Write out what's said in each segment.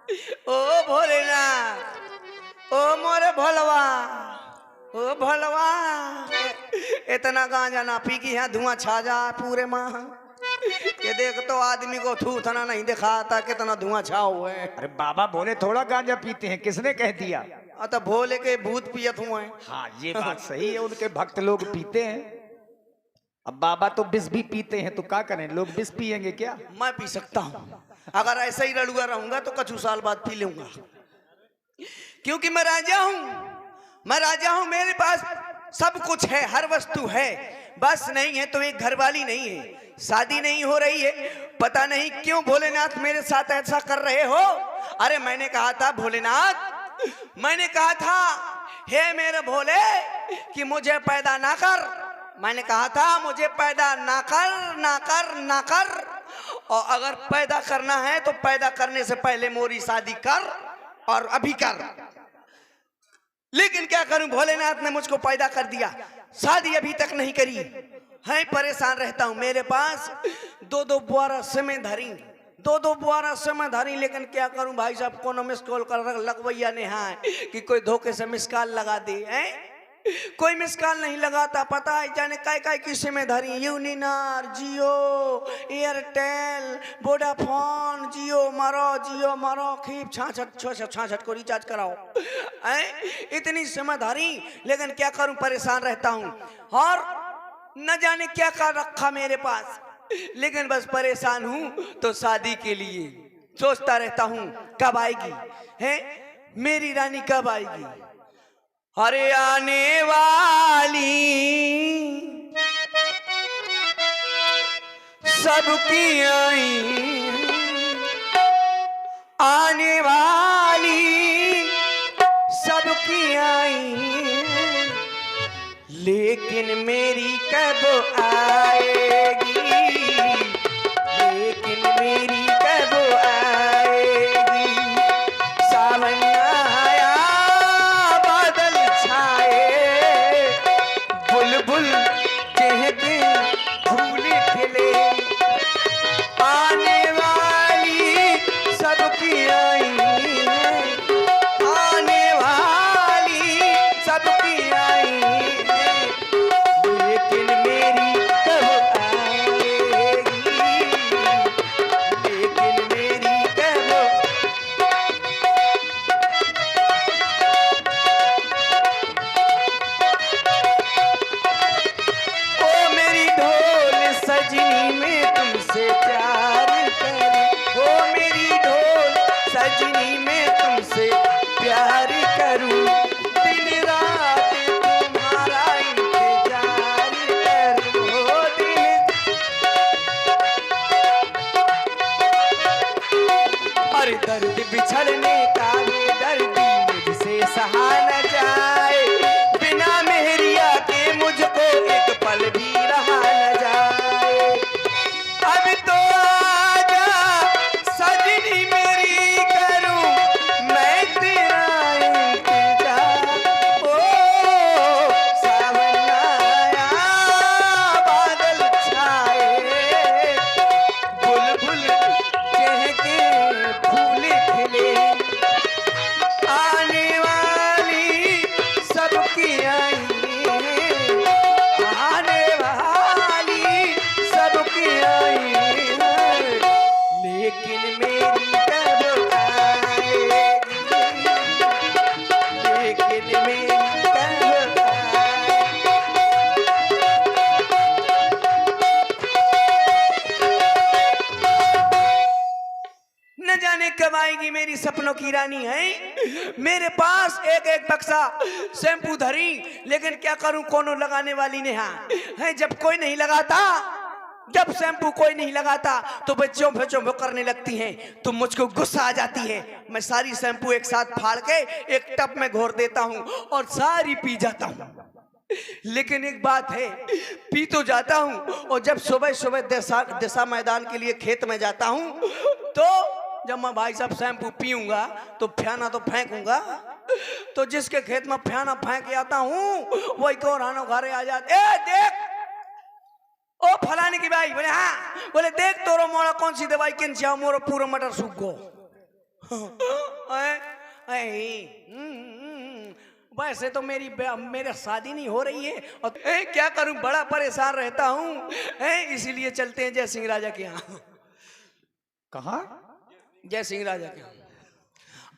ओ भोलेनाथ, ओ मोरे भोलवा, ओ भोलवा, इतना गांजा ना पी कि यहाँ धुआं छा जा पूरे माह। ये देख तो आदमी को थूथना नहीं दिखाता कितना धुआं छा हुआ है। अरे बाबा भोले थोड़ा गांजा पीते हैं, किसने कह दिया? तो भोले के भूत पियत हुए हैं। हाँ ये बात सही है, उनके भक्त लोग पीते हैं। अब बाबा तो विष भी पीते हैं, तो क्या करें, लोग विष पियेंगे क्या? मैं पी सकता हूँ, अगर ऐसा ही लड़ुआ रहूंगा तो कुछ साल बाद पी लूंगा, क्योंकि मैं राजा हूँ। मैं राजा हूँ, मेरे पास सब कुछ है, हर वस्तु है। बस नहीं है तो एक घरवाली नहीं है, शादी नहीं हो रही है। पता नहीं क्यों भोलेनाथ मेरे साथ ऐसा कर रहे हो। अरे मैंने कहा था भोलेनाथ, मैंने कहा था हे मेरे भोले कि मुझे पैदा ना कर। मैंने कहा था मुझे पैदा ना कर, ना कर, ना कर। और अगर पैदा करना है तो पैदा करने से पहले मोरी शादी कर, और अभी कर। लेकिन क्या करूं, भोलेनाथ ने मुझको पैदा कर दिया, शादी अभी तक नहीं करी है। परेशान रहता हूं, मेरे पास दो बुआरा समय धरी, दो बुआरा समय धरी। लेकिन क्या करूं भाई साहब, कोनो मिस कॉल कर लगवैया ने है कि कोई धोखे से मिस कॉल लगा दे है। कोई मिस कॉल नहीं लगाता, पता है जाने काय काय की सिमें धरी, यूनिनार, जियो, एयरटेल, वोडाफोन, जियो मारो खीब 66 को रिचार्ज कराओ इतनी सिमें धरी। लेकिन क्या करूं, परेशान रहता हूं, और न जाने क्या कर रखा मेरे पास। लेकिन बस परेशान हूं तो शादी के लिए सोचता रहता हूं कब आएगी है मेरी रानी, कब आएगी। अरे आने वाली सबकी आई, आने वाली सबकी आई, लेकिन मेरी कब आएगी, लेकिन मेरी कब आएगी। सावन आया बादल छाए, बुलबुल चहके फूल खिले, आने वाली सबकी आई, आने वाली सबकी आई, लेकिन मेरी कब आएगी, लेकिन मेरी कब। ओ मेरी ढोल सजनी में तुमसे प्यार करूं, ओ मेरी ढोल सजनी में तुमसे प्यार करूं, दिन रात तुम्हारा इंतजार करूं, दिन। अरे दर्द बिछड़ने का बेदर्दी मुझसे सहा न जाए, बिना मेहरिया के मुझको एक पल भी रहा न जाए। अब तो आजा सजनी मेरी करूं मैं तेरा इंतजार। ओ सावन आया बादल छाए, बुलबुल चहके फूल खिले, आने वाली सबकी आई, आने वाली सबकी आई, लेकिन मेरी कब आएगी, लेकिन मेरी कब आएगी। न जाने कब आएगी मेरी सपनों की रानी है। मेरे पास एक एक बक्सा शैम्पू धरी, लेकिन क्या करूं, कोनो लगाने वाली नहीं है। जब कोई नहीं लगाता, जब शैम्पू कोई नहीं लगाता तो बच्चों बच्चों करने लगती हैं, तो मुझको गुस्सा आ जाती है। मैं सारी शैम्पू एक साथ फाड़ के एक टब में घोर देता हूं और सारी पी जाता हूं। लेकिन एक बात है, पी तो जाता हूं, और जब सुबह सुबह दिशा मैदान के लिए खेत में जाता हूं, तो जब मैं भाई साहब शैम्पू पीऊंगा तो फ्याना तो फेंकूंगा, तो जिसके खेत में फ्याना फेंक आता हूं वही को रानो घरे आ जाते, ए देख ओ फलाने की भाई। बोले हाँ, बोले देख तोरो मोड़ा कौन सी दवाई किन चाहो, मोरो पूरा मटर सूख गो। वैसे तो मेरी शादी नहीं हो रही है और क्या करूं, बड़ा परेशान रहता हूँ, इसीलिए चलते हैं जय सिंह राजा के यहाँ। कहाँ? जय सिंह राजा के यहाँ।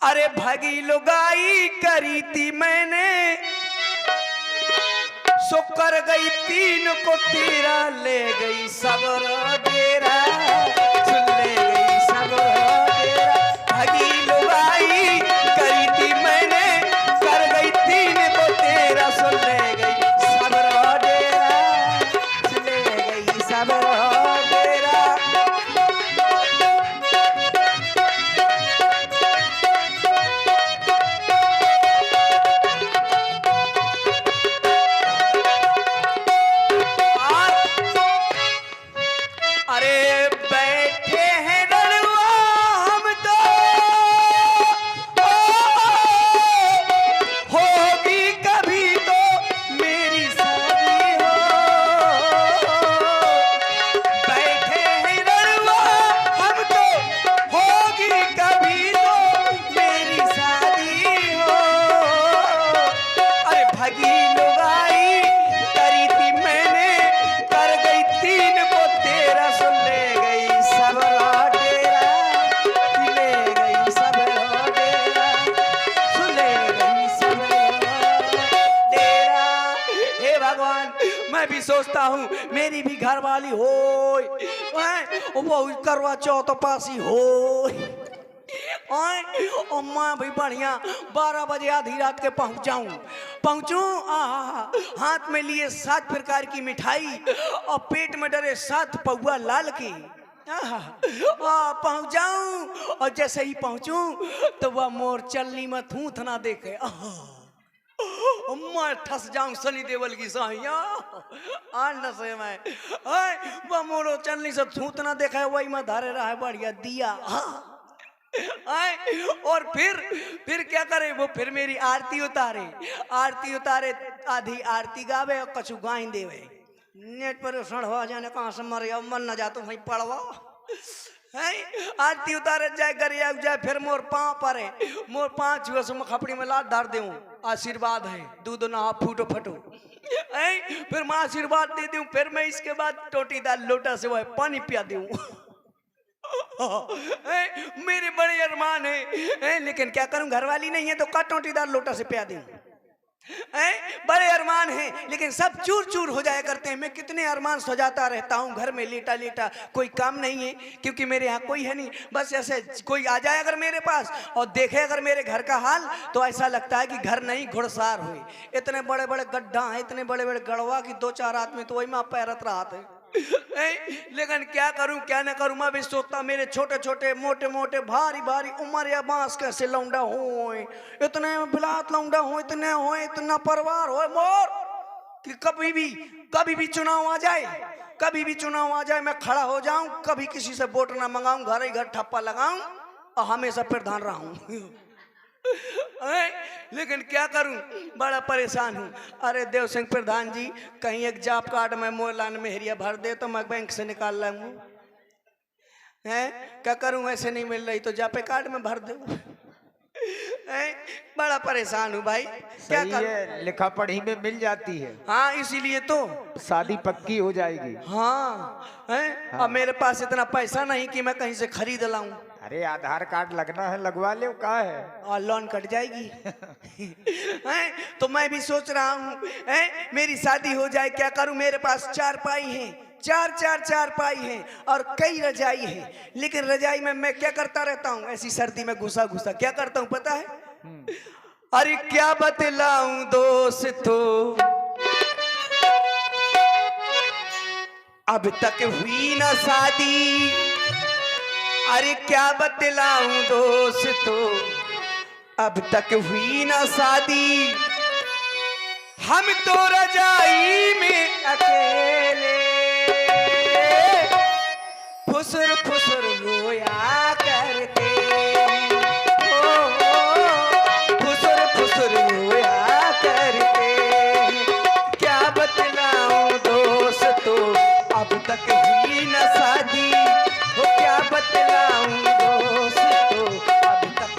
अरे भगी लुगाई करी थी मैंने, सो कर गई 3 को 13, ले गई सबर डेरा, ले गई सबर डेरा। भगी लुगाई करी थी मैंने, कर गई 3 को 13, सो ले गई सबर डेरा, ले गई सबर डेरा। अरे बैठे हैं रणवा हम तो, होगी कभी तो मेरी शादी हो। बैठे हैं रणवा हम तो, होगी कभी तो मेरी शादी हो। अरे भगी लुगाई करी थी मैंने, कर गई 3 को 13, सो ले गई सबरा डेरा, ले गई सबरा डेरा, सो ले गई सबरा डेरा। हे भगवान, मैं भी सोचता हूँ मेरी भी घर वाली हो, वो करवा चौथ पासी हो, और मैं भी बढ़िया 12 बजे आधी रात के पहुंचूं, हाथ में लिए 7 प्रकार की मिठाई और पेट में डरे 7 पौआ लाल की, पहुंच जाऊं और जैसे ही पहुंचूं तो वह मोर चलनी में थूथ ना देखे, मैं ठस जाऊं सनी देवल की साहिया नशे में, वह मोरो चलनी से थूथ ना देखे, वही में धारे रहा है बढ़िया दिया। और फिर क्या करे वो, फिर मेरी आरती उतारे, आधी आरती गावे और कछु गाय देवे। नेट पर सड़ हो जाने कहाँ से मर जाओ, मन न जा तो वहीं पड़वा है। आरती उतारे जाए गरिया जाए, फिर मोर पाँव परे, मोर 5 छुआ से खपड़ी में लात डार दूं, आशीर्वाद है दूध ना फूटो फटो, फिर मैं आशीर्वाद दे दूं, फिर मैं इसके बाद टोटीदार लोटा से वह पानी पिया दूं। मेरे बड़े अरमान है, लेकिन क्या करूं, घरवाली नहीं है तो का टोटीदार लोटा से पिया दूं। बड़े अरमान हैं लेकिन सब चूर चूर हो जाया करते हैं। मैं कितने अरमान सजाता रहता हूँ घर में लेटा लेटा, कोई काम नहीं है क्योंकि मेरे यहाँ कोई है नहीं। बस ऐसे कोई आ जाए अगर मेरे पास और देखे अगर मेरे घर का हाल तो ऐसा लगता है कि घर नहीं घुड़सार हुई। इतने बड़े बड़े गड्ढा हैं, इतने बड़े बड़े गड़वा की 2-4 आदमी तो वही में पैरत रहा थे। लेकिन क्या करूं क्या न करूं, मैं भी सोचता मेरे छोटे छोटे मोटे मोटे भारी भारी उम्र या बांस कैसे लौंडा हो, इतने बिलात लौंडा हो, इतने हो, इतना परिवार हो मोर कि कभी भी चुनाव आ जाए मैं खड़ा हो जाऊं, कभी किसी से वोट ना मंगाऊं, घर ही घर ठप्पा लगाऊं और हमेशा प्रधान रहूं। लेकिन क्या करूं, बड़ा परेशान हूं। अरे देव सिंह प्रधान जी, कहीं एक जॉब कार्ड में मोलान मेहरिया भर दे तो मैं बैंक से निकाल लाऊंगा। क्या करूं, ऐसे नहीं मिल रही तो जापे कार्ड में भर दो। बड़ा परेशान हूँ भाई, क्या करूं? लिखा पढ़ी में मिल जाती है। हाँ इसीलिए तो शादी पक्की हो जाएगी। हाँ अब मेरे पास इतना पैसा नहीं कि मैं कहीं से खरीद लाऊं। अरे आधार कार्ड लगना है, लगवा ले, का है और लोन कट जाएगी। तो मैं भी सोच रहा हूँ मेरी शादी हो जाए। क्या करूं, मेरे पास 4 पाई हैं, 4 पाई हैं और कई रजाई हैं, लेकिन रजाई में मैं क्या करता रहता हूँ, ऐसी सर्दी में घुसा क्या करता हूँ पता है? अरे क्या बतलाऊं दोस्तों, अब तक हुई ना शादी। अरे क्या बतलाऊं दोस्तों, अब तक हुई ना शादी। हम तो रजाई में अकेले फुसर फुसर रोया करते, फुसर फुसर रोया करते। क्या बतलाऊं दोस्तों, अब तक हुई न शादी। वो क्या बतलाऊं दोस्तों, अब तक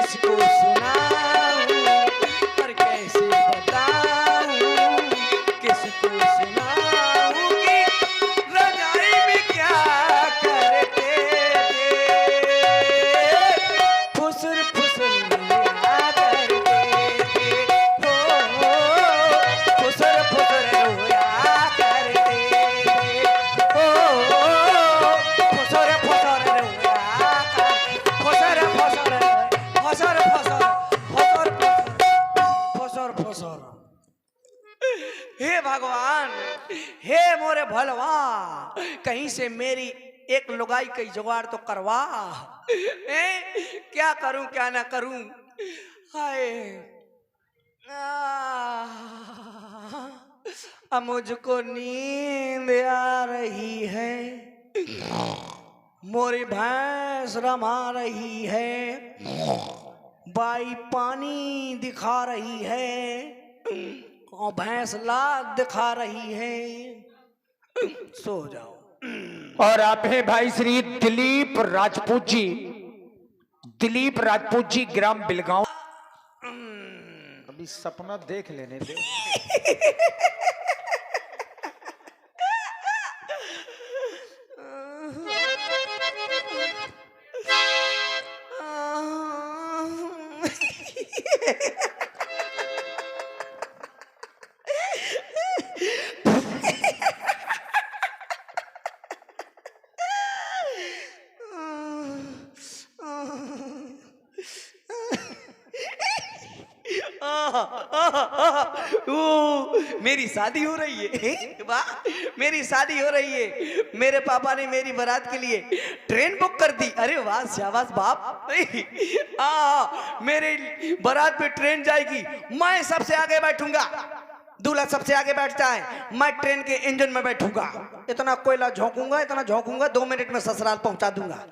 किसको सुनाऊं और कैसे बताऊं, किसको सुनाऊं कि रजाई में क्या करते थे, फुसुर फुसुर रोया करते थे, हो फुसुर फुसुर रोया करते थे, हो फुसुर फुसुर रोया फसर फसर फसर फसर फसर फसर फसर। हे भगवान, हे मोरे भलवा, कहीं से मेरी एक लुगाई कई जुगाड़ तो करवा। क्या करूं क्या ना करूं, हाय अब मुझको नींद आ रही है, मोरी भैंस रमा रही है, बाई पानी दिखा रही है और भैंस लाद दिखा रही है, सो जाओ। और आप हैं भाई श्री दिलीप राजपूत जी, दिलीप राजपूत जी, ग्राम बिलगांव। अभी सपना देख लेने दे। मेरी शादी हो रही है, वाह मेरी शादी हो रही है, मेरे पापा ने मेरी बारात के लिए ट्रेन बुक कर दी। अरे वाह शाबाश बाप। मेरे बारात पे ट्रेन जाएगी, मैं सबसे आगे बैठूंगा, दूल्हा सबसे आगे बैठता है, मैं ट्रेन के इंजन में बैठूंगा, इतना कोयला झोंकूंगा, इतना झोंकूंगा 2 मिनट में ससुराल पहुंचा दूंगा।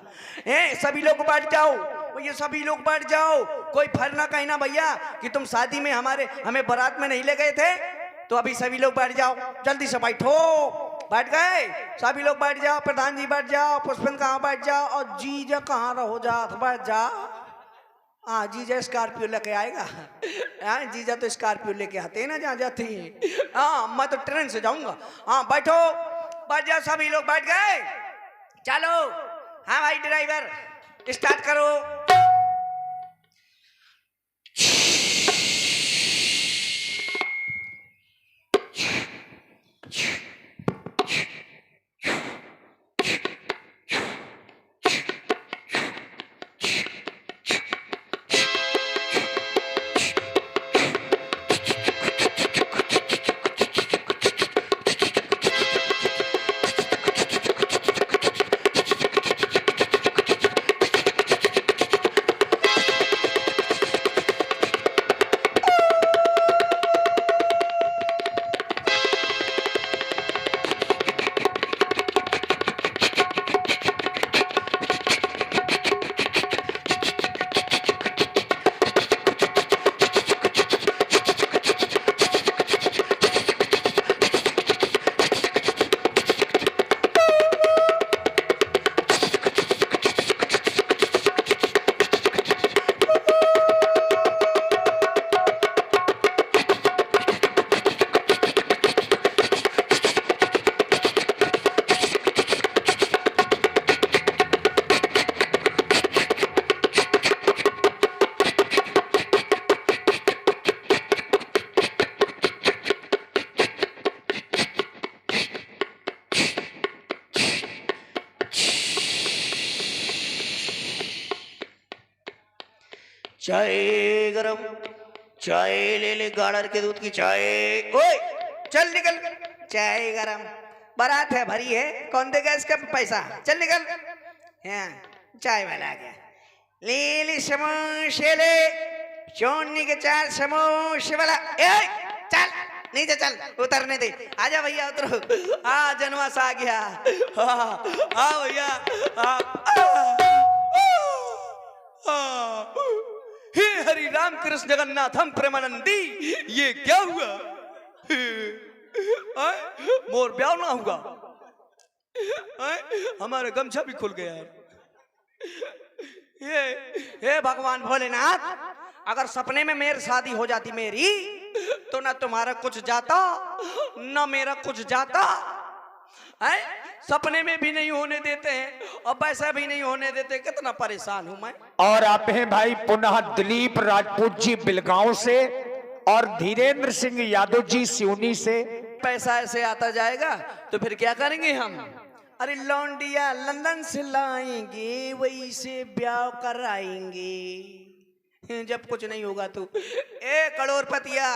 सभी लोग बैठ जाओ, ये सभी लोग बैठ जाओ, कोई फर ना कहना भैया कि तुम शादी में हमें बारात में नहीं ले गए थे, तो अभी सभी लोग बैठ जाओ, जल्दी से बैठो। बैठ गए सभी लोग, बैठ जाओ, प्रधान जी बैठ जाओ, पुष्पन कहाँ बैठ जाओ, और जीजा कहाँ रहो जात बैठ जा। हाँ जीजा स्कॉर्पियो लेके आएगा, हाँ जीजा तो स्कॉर्पियो लेके आते हैं ना जहाँ जाते हैं। हाँ मैं तो ट्रेन से जाऊंगा। हाँ बैठो, बैठ जाओ सभी लोग, बैठ गए, चलो। हाँ भाई ड्राइवर स्टार्ट करो। चाय गरम, चाय ले ले, गाड़र के दूध की चाय। ओए चल निकल, चाय गरम, बारात है भरी है, कौन देगा इसका पैसा, चल निकल। हाँ चाय वाला आ गया, ले ले समोसे ले, चोनी के 4 समोसे वाला। चल नीचे चल, उतरने दे, आजा भैया उतरो। हाँ जनवास आ गया, हाँ भैया, हे हरि राम कृष्ण जगन्नाथ हम प्रेमानंदी, ये क्या हुआ? मोर ब्याह ना हुआ, हमारा गमछा भी खुल गया। हे भगवान भोलेनाथ, अगर सपने में मेरी शादी हो जाती मेरी, तो ना तुम्हारा कुछ जाता ना मेरा कुछ जाता है। सपने में भी नहीं होने देते हैं और वैसा भी नहीं होने देते। कितना परेशान हूं मैं। और आप हैं भाई पुनः दिलीप राजपूत जी बिलगांव से और धीरेन्द्र सिंह यादव जी सिवनी से। पैसा ऐसे आता जाएगा तो फिर क्या करेंगे हम? अरे लौंडिया लंदन से लाएंगे, वही से ब्याह कराएंगे। जब कुछ नहीं होगा तो ए करोड़पतिया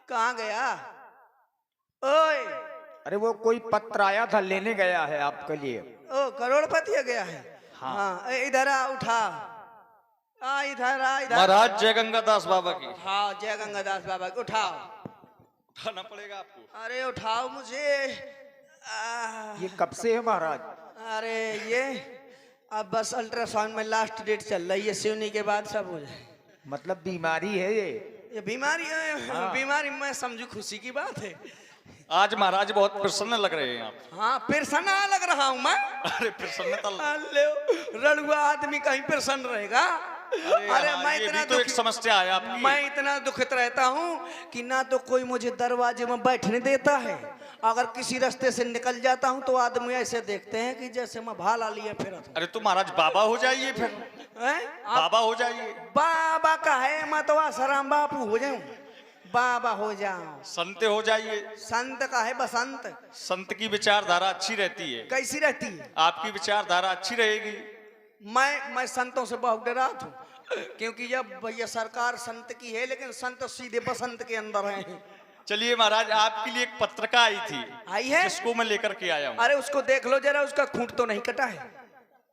कहाँ गया? ओए, अरे वो कोई पत्र आया था, लेने गया है आपके लिए। ओ करोड़पति गया है। हाँ, इधर आ, उठा इधर आ, इधर। महाराज जय गंगादास बाबा की। हाँ, जय गंगादास बाबा की। उठाओ, उठाना पड़ेगा आपको। अरे उठाओ मुझे। ये कब से है महाराज? अरे ये अब बस अल्ट्रासाउंड में लास्ट डेट चल रही है, सिवनी के बाद सब हो जाए। मतलब बीमारी है ये बीमारी है। हाँ। बीमारी मैं समझू खुशी की बात है। आज महाराज बहुत प्रसन्न लग रहे हैं आप। हाँ, प्रसन्न लग रहा हूँ मैं। अरे प्रसन्नता रड़ुआ आदमी कहीं प्रसन्न रहेगा? अरे हाँ, मैं ये इतना भी तो एक समस्या है आपकी। मैं इतना दुखित रहता हूँ कि ना तो कोई मुझे दरवाजे में बैठने देता है, अगर किसी रास्ते से निकल जाता हूँ तो आदमी ऐसे देखते हैं कि जैसे मैं भाला लिए फिर। अरे तो महाराज बाबा हो जाइए फिर। बाबा हो जाइए। बाबा का है, मैं तो आसाराम बापू हो जाऊं, बाबा हो जाऊं। संत हो जाइए। संत का है बसंत। संत की विचारधारा अच्छी रहती है। कैसी रहती है? आपकी विचारधारा अच्छी रहेगी। मैं संतों से बहुत डरा हूँ, क्योंकि जब भैया सरकार संत की है, लेकिन संत सीधे बसंत के अंदर है। चलिए महाराज, आपके लिए एक पत्रिका आई थी, आई है, जिसको मैं लेकर के आया हूँ। अरे उसको देख लो जरा, उसका खूंट तो नहीं कटा है?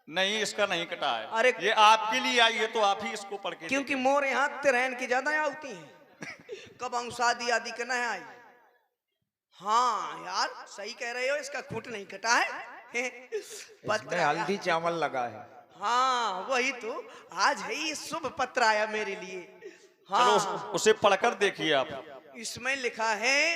नहीं, इसका नहीं कटा है। अरे ये आपके लिए आई है, तो आप ही इसको पढ़ के। क्योंकि मोर यहाँ तिरहन की ज्यादा होती है। कब हम शादी आदि के नहीं आई। हाँ यार सही कह रहे हो, इसका खूंट नहीं कटा है। पत्र हल्दी चावल लगा है। हाँ वही तो, आज है ये शुभ पत्र आया मेरे लिए। हाँ, चलो उसे पढ़कर देखिए आप। इसमें लिखा है,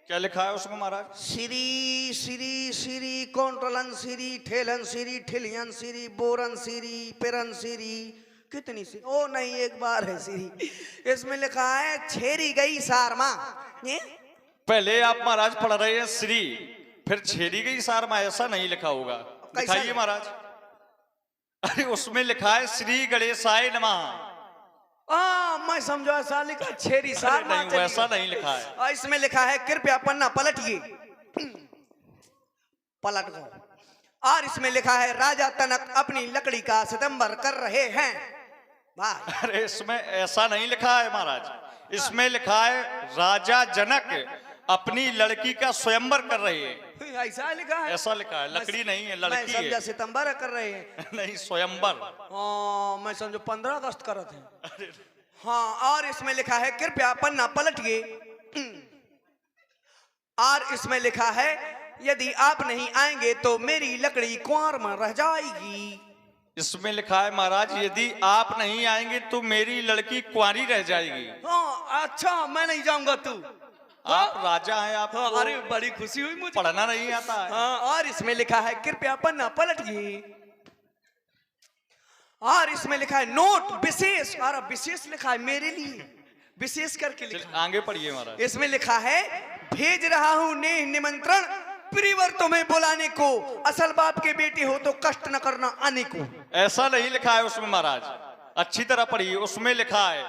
क्या लिखा है उसमें महाराज? श्री श्री श्री कौंटलन श्री ठेलन श्री ठिलियन श्री बोरन श्री पेरन श्री। कितनी सी? ओ नहीं, एक बार है श्री। इसमें लिखा है छेरी गई सारमा। पहले आप महाराज पढ़ रहे हैं श्री, फिर छेरी गई सारमा, ऐसा नहीं लिखा होगा। दिखाइए महाराज। अरे उसमें लिखा है श्री गणेशाय नमः। मैं समझो ऐसा लिखा छेरी सारमा। नहीं, वैसा नहीं लिखा है। और इसमें लिखा है कृपया पन्ना पलटिए। पलट गो। और इसमें लिखा है राजा तनक अपनी लकड़ी का सितंबर कर रहे हैं। वाह। अरे इसमें ऐसा नहीं लिखा है महाराज, इसमें लिखा है राजा जनक अपनी लड़की का स्वयंवर कर रहे हैं। ऐसा लिखा है? ऐसा लिखा है, लकड़ी नहीं है, लड़की है। समझा सितंबर कर रहे हैं। नहीं, स्वयंवर। हाँ, मैं समझो 15 अगस्त करते हैं। हाँ, और इसमें लिखा है कृपया पन्ना पलटिए। और इसमें लिखा है यदि आप नहीं आएंगे तो मेरी लकड़ी कुंवर में रह जाएगी। इसमें लिखा है महाराज यदि आप नहीं आएंगे तो मेरी लड़की कुंवारी रह जाएगी। हाँ अच्छा, मैं नहीं जाऊंगा। तू आप राजा हैं, आप। हाँ, अरे बड़ी खुशी हुई मुझे। पढ़ना नहीं आता है। हाँ, और इसमें लिखा है कृपया पन्ना पलटिए। और इसमें लिखा है नोट विशेष, और विशेष लिखा है मेरे लिए, विशेष करके लिखा है। आगे पढ़िए महाराज। इसमें लिखा है भेज रहा हूं नेह निमंत्रण प्रियवर तुम्हें बुलाने को, असल बाप के बेटे हो तो कष्ट न करना आने को। ऐसा नहीं लिखा है उसमें महाराज, अच्छी तरह पढ़िए। उसमें लिखा है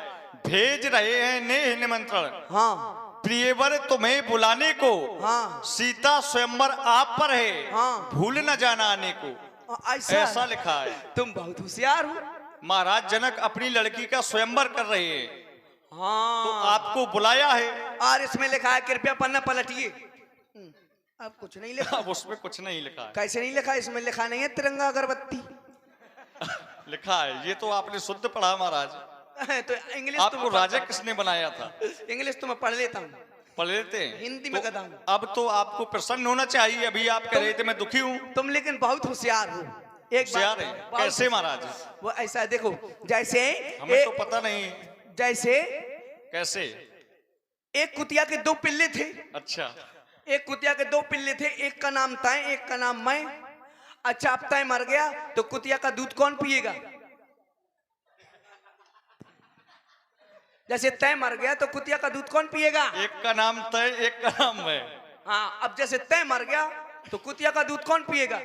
भेज रहे हैं नेह निमंत्रण, हाँ, प्रियवर तुम्हें बुलाने को, हाँ, सीता स्वयंवर आप पर है, हाँ, भूल न जाना आने को। ऐसा लिखा है। तुम बहुत होशियार हो। महाराज जनक अपनी लड़की का स्वयंवर कर रहे हैं, हाँ, तो आपको बुलाया है। और इसमें लिखा है कृपया पन्ना पलटिए। अब कुछ नहीं लिखा। अब उसमें कुछ नहीं लिखा है। कैसे नहीं लिखा? इसमें लिखा नहीं है तिरंगा अगरबत्ती। लिखा है, ये तो आपने शुद्ध पढ़ा महाराज। तो इंग्लिश आपको राजा किसने बनाया था? इंग्लिश तो मैं पढ़ लेता हूँ, पढ़ लेते हैं। हिंदी में कहता हूँ। अब तो आपको प्रसन्न होना चाहिए। अभी आप कह रहे थे मैं दुखी हूँ। तुम लेकिन बहुत होशियार हो। एक होशियार है कैसे महाराज? वो ऐसा देखो, जैसे हमें तो पता नहीं। जैसे कैसे? एक कुतिया के दो पिल्ले थे। अच्छा, एक कुतिया के दो पिल्ले थे, एक का नाम तय, एक का नाम मैं। अच्छा, अब तय मर गया तो कुतिया का दूध कौन पिएगा? जैसे तय मर गया तो कुतिया का दूध कौन पिएगा? एक का नाम तय, एक का नाम मैं। हाँ, अब जैसे तय मर गया तो कुतिया का दूध कौन पिएगा?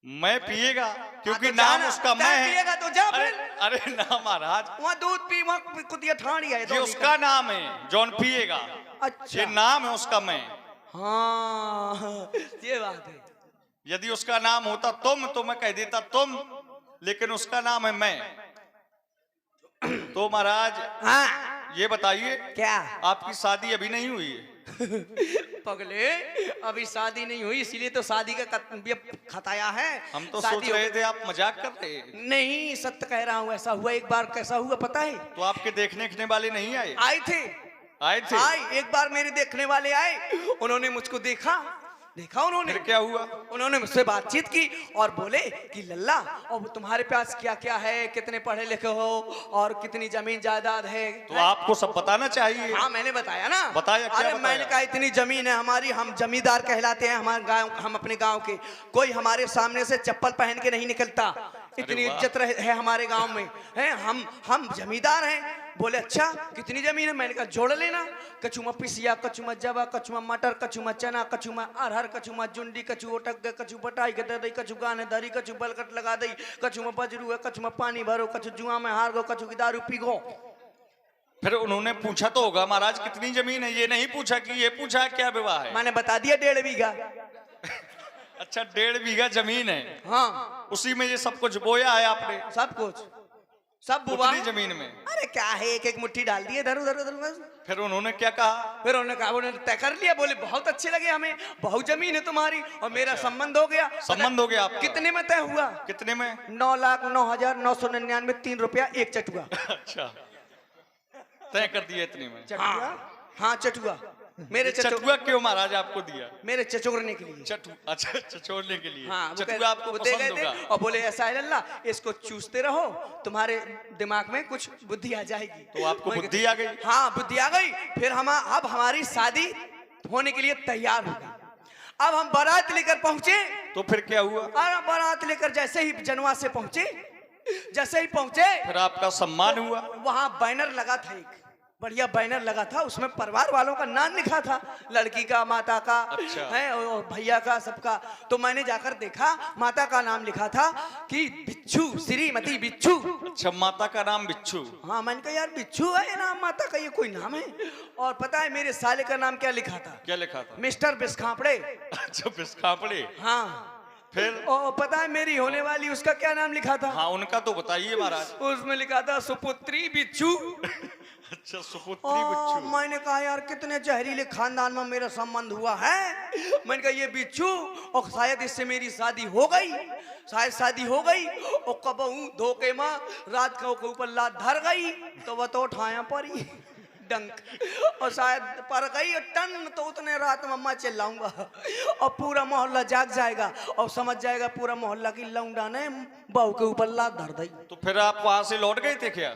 मैं पिएगा, क्योंकि हाँ, तो नाम जाना, उसका तय मैं है। पिएगा तो जा अरे फिर। अरे ना महाराज, वहाँ दूध पी, वहाँ कुतिया ठाणी है ये दोनों उसका नाम है जौन पिएगा। का। अच्छा ये नाम है उसका मैं। हाँ, ये बात है। यदि उसका नाम होता तुम तो मैं कह देता तुम, लेकिन उसका नाम है मैं। तो महाराज हाँ, ये बताइए, क्या? आपकी शादी अभी नहीं हुई है? पगले, अभी शादी नहीं हुई, इसीलिए तो शादी का खताया है। हम तो शादी सोच रहे थे आप मजाक कर रहे हैं। नहीं, सत्य कह रहा हूँ, ऐसा हुआ। एक बार कैसा हुआ पता है? तो आपके देखने वाले नहीं आए? आए थे, आए थे। आए, एक बार मेरे देखने वाले आए, उन्होंने मुझको देखा उन्होंने। फिर क्या हुआ? उन्होंने मुझसे बातचीत की और बोले कि लल्ला, और तुम्हारे पास क्या क्या है, कितने पढ़े लिखे हो और कितनी जमीन जायदाद है? तो आपको सब बताना चाहिए। हाँ, मैंने बताया ना। बताया, क्या अरे बताया? मैंने कहा इतनी जमीन है हमारी, हम जमींदार कहलाते हैं, हमारे गांव, हम अपने गांव के, कोई हमारे सामने से चप्पल पहन के नहीं निकलता, इतनी वाह। इज्जत है हमारे गांव में, है हम जमींदार हैं। बोले अच्छा, कितनी जमीन है? मैंने कहा जोड़ लेना, कचुमा पिसिया, कचुमा जवा, कचुमा मटर, कचुमा चना, कचुमा अरहर, कचुमा जुंडी, कचु ओटक, कचु बटाई के दे, कचु गाने दरी, कचु बलकट लगा दई, कचुमा बजरू है, कचुमा पानी भरो, कचु जुआ में हार गो, कचु की दारू पी गो। फिर उन्होंने पूछा तो होगा महाराज कितनी जमीन है, ये नहीं पूछा कि ये पूछा क्या विवाह है? मैंने बता दिया 1.5 बीघा। अच्छा, 1.5 बीघा जमीन है, हाँ, उसी में ये सब कुछ बोया है आपने? सब कुछ, सब बुआ। उतनी जमीन में? अरे क्या है, एक एक मुट्ठी डाल दिए इधर उधर उधर उधर। फिर उन्होंने क्या कहा? फिर उन्होंने कहा, उन्होंने तय कर लिया। बोले बहुत अच्छे लगे हमें, बहुत जमीन है तुम्हारी, और मेरा संबंध हो गया। संबंध हो गया आपका? कितने में तय हुआ? कितने में? 9,09,999 3 रुपया एक चटुआ। अच्छा, तय कर दिया इतने में? हाँ, चटुआ। मेरे चटुआ क्यों महाराज आपको दिया? मेरे चचोरने के लिए। अच्छा, चचोड़ने के लिए। हाँ, चटुआ आपको वो दे पसंद गए थे होगा? और बोले ऐसा है लल्ला, इसको चूसते रहो, तुम्हारे दिमाग में कुछ बुद्धि आ जाएगी। तो आपको बुद्धि आ गई? हाँ, बुद्धि आ गई। फिर अब हमारी शादी होने के लिए तैयार हो गई। अब हम बारात लेकर पहुंचे। तो फिर क्या हुआ? और बारात लेकर जैसे ही जनवा से पहुंचे, फिर आपका सम्मान हुआ? वहां बैनर लगा था, एक बढ़िया बैनर लगा था, उसमें परिवार वालों का नाम लिखा था, लड़की का, माता का, अच्छा। है और भैया का, सबका। तो मैंने जाकर देखा, माता का नाम लिखा था कि बिच्छू, श्रीमती बिच्छू। अच्छा, माता का नाम बिच्छू? हाँ, मैंने कहा यार बिच्छू है नाम, माता का ये कोई नाम है? और पता है मेरे साले का नाम क्या लिखा था? क्या लिखा था? मिस्टर बिस्खापड़े। अच्छा, बिस्खापड़े। हाँ, फिर? और पता है मेरी होने वाली, उसका क्या नाम लिखा था? हाँ, उनका तो बताइए महाराज। उसमें लिखा था सुपुत्री बिच्छू। अच्छा, सुपुत्री बिच्छू। मैंने कहा यार कितने जहरीले खानदान में मेरा संबंध हुआ है। मैंने कहा ये बिच्छू, और शायद इससे मेरी शादी हो गई, शायद शादी हो गई, और कब धोखे में रात के ऊपर लात धर गई तो वह तो उठाया पड़ी डंक, और शायद पर गई टन, तो उतने रात में मैं चिल्लाऊंगा और पूरा मोहल्ला जाग जाएगा और समझ जाएगा पूरा मोहल्ला की लौंडा ने बहू के ऊपर लात धर दी। तो फिर आप वहां से लौट गए थे क्या?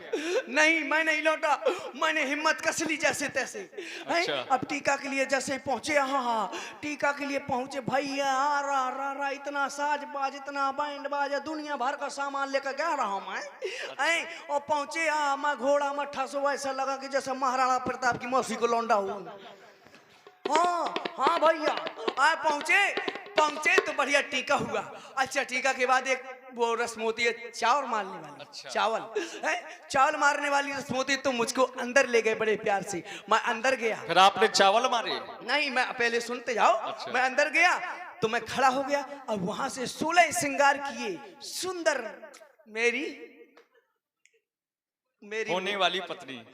नहीं, मैं नहीं लौटा, मैंने हिम्मत कस ली जैसे तैसे। अच्छा। अब टीका के लिए जैसे पहुंचे, हाँ, टीका के लिए पहुंचे भैया, रा इतना साज बाज, इतना बैंड बाजा, दुनिया भर का सामान लेकर गया रहा हूं मैं। और पहुंचे, मैं घोड़ा मट्ठा सो ऐसा लगा कि जैसे महाराणा प्रताप की मौसी को लौंडा हुआ। हाँ भैया, आए पहुंचे तो बढ़िया टीका हुआ। अच्छा, टीका के बाद एक वो रस्म होती है चावल मारने वाली। अच्छा। चावल मारने वाली रस्म होती है, तो मुझको अंदर ले गए बड़े प्यार से। मैं अंदर गया। फिर आपने चावल मारे? नहीं, मैं पहले सुनते जाओ। अच्छा। मैं अंदर गया तो मैं खड़ा हो गया, और वहां से 16 श्रृंगार किए सुंदर मेरी होने वाली पत्नी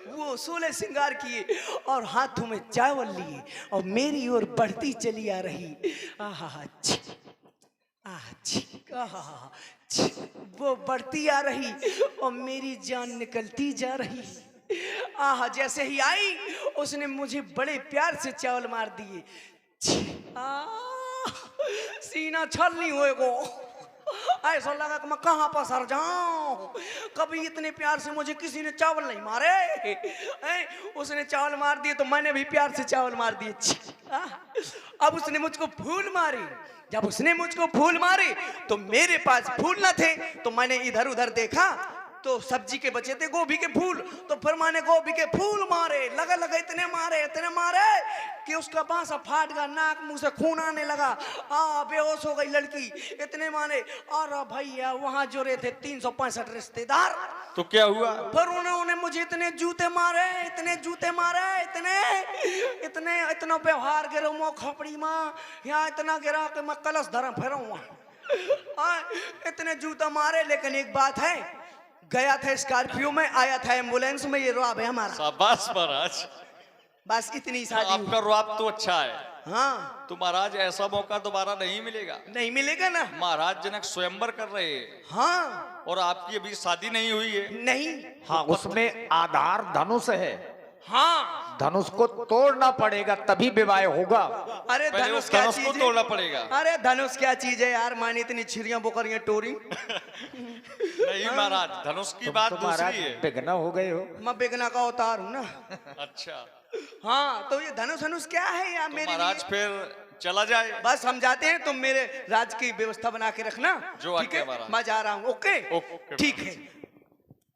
वो 16 श्रृंगार किए और हाथों में चावल लिए और मेरी ओर बढ़ती चली आ रही। आहा, वो बढ़ती आ रही और मेरी जान निकलती जा रही। आहा, जैसे ही आई उसने मुझे बड़े प्यार से चावल मार दिए। सीना छलनी होएगो, ऐसा लगा कि मैं कहाँ पसर जाऊं। कभी इतने प्यार से मुझे किसी ने चावल नहीं मारे। उसने चावल मार दिए तो मैंने भी प्यार से चावल मार दिए। अब उसने मुझको फूल मारे। जब उसने मुझको फूल मारे तो मेरे पास फूल न थे, तो मैंने इधर उधर देखा तो सब्जी के बचे थे गोभी के फूल, तो फिर मैंने गोभी के फूल मारे, लगा लगा इतने मारे कि उसका बांसा फाट गया, नाक मुंह से खून आने लगा, बेहोश हो गई लड़की। इतने मारे, और भैया वहां जुड़े थे 365 रिश्तेदार। तो क्या हुआ? फिर उन्होंने मुझे इतने जूते मारे, इतना व्यवहार गिरो मो खपड़ी माँ, यहाँ इतना गिरा कि मैं कलश धरा फिर इतने जूता मारे। लेकिन एक बात है, गया था स्कॉर्पियो में, आया था एम्बुलेंस में, ये रुआब है हमारा। शाबाश महाराज, बस इतनी शादी आपका रुआब तो अच्छा है। हाँ तो महाराज ऐसा मौका दोबारा नहीं मिलेगा। नहीं मिलेगा ना। महाराज जनक स्वयंवर कर रहे हैं हाँ और आपकी अभी शादी नहीं हुई है। नहीं। हाँ, उसमें आधार धनुष है। हाँ धनुष को तोड़ना पड़ेगा तभी विवाह होगा। अरे पहले धनुष उस क्या धनुष चीज को है? तोड़ना पड़ेगा। अरे धनुष क्या चीज है यार, माने इतनी छिरियां बोकरियां टोरी। नहीं महाराज, धनुष की बात तो महाराज दूसरी है। बेगना हो गए हो। मैं बेगना का अवतार हूँ ना। अच्छा, हाँ तो ये धनुष क्या है यार तो मेरे महाराज लिए? फिर चला जाए। बस हम जाते हैं, तुम मेरे राज की व्यवस्था बना के रखना। जो ठीक है, आज्ञा महाराज। मैं जा रहा हूँ। ओके ओके ठीक है।